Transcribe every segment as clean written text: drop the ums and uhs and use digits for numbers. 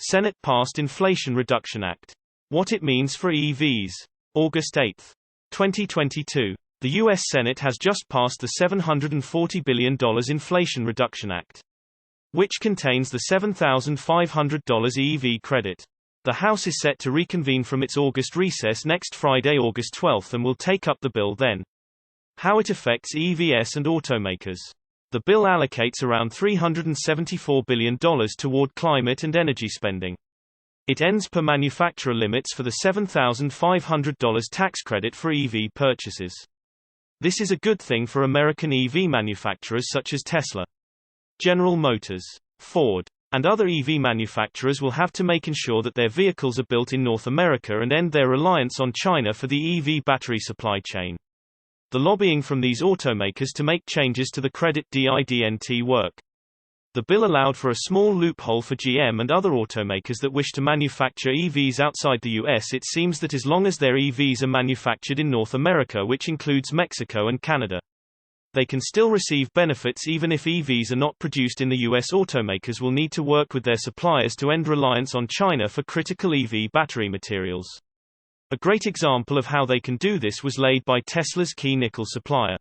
Senate passed Inflation Reduction Act. What it means for EVs. August 8, 2022. The U.S. Senate has just passed the $740 billion Inflation Reduction Act, which contains the $7,500 EV credit. The House is set to reconvene from its August recess next Friday, August 12, and will take up the bill then. How it affects EVs and automakers. The bill allocates around $374 billion toward climate and energy spending. It ends per manufacturer limits for the $7,500 tax credit for EV purchases. This is a good thing for American EV manufacturers such as Tesla, General Motors, Ford, and other EV manufacturers will have to make ensure that their vehicles are built in North America and end their reliance on China for the EV battery supply chain. The lobbying from these automakers to make changes to the credit didn't work. The bill allowed for a small loophole for GM and other automakers that wish to manufacture EVs outside the US. It seems that as long as their EVs are manufactured in North America, which includes Mexico and Canada, they can still receive benefits even if EVs are not produced in the US. Automakers will need to work with their suppliers to end reliance on China for critical EV battery materials. A great example of how they can do this was laid by Tesla's key nickel supplier,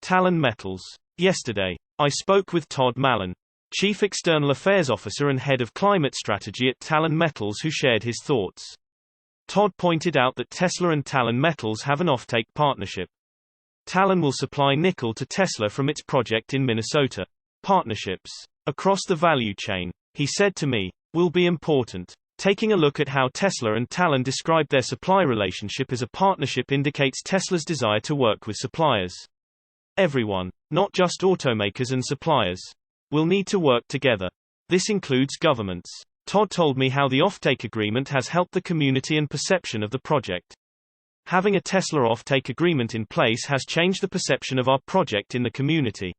Talon Metals. Yesterday, I spoke with Todd Mallon, Chief External Affairs Officer and Head of Climate Strategy at Talon Metals, who shared his thoughts. Todd pointed out that Tesla and Talon Metals have an offtake partnership. Talon will supply nickel to Tesla from its project in Minnesota. Partnerships across the value chain, he said to me, will be important. Taking a look at how Tesla and Talon described their supply relationship as a partnership indicates Tesla's desire to work with suppliers. Everyone, not just automakers and suppliers, will need to work together. This includes governments. Todd told me how the offtake agreement has helped the community and perception of the project. Having a Tesla offtake agreement in place has changed the perception of our project in the community.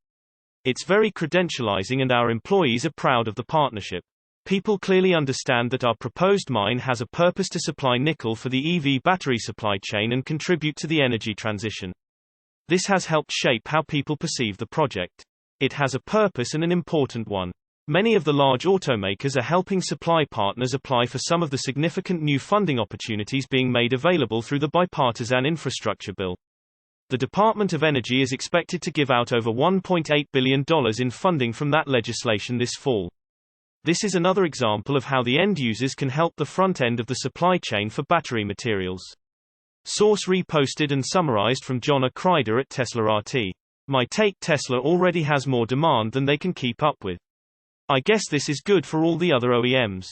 It's very credentializing and our employees are proud of the partnership. People clearly understand that our proposed mine has a purpose to supply nickel for the EV battery supply chain and contribute to the energy transition. This has helped shape how people perceive the project. It has a purpose and an important one. Many of the large automakers are helping supply partners apply for some of the significant new funding opportunities being made available through the bipartisan infrastructure bill. The Department of Energy is expected to give out over $1.8 billion in funding from that legislation this fall. This is another example of how the end users can help the front end of the supply chain for battery materials. Source reposted and summarized from Johnna Crider at teslarati. My take: Tesla already has more demand than they can keep up with. I guess this is good for all the other OEMs.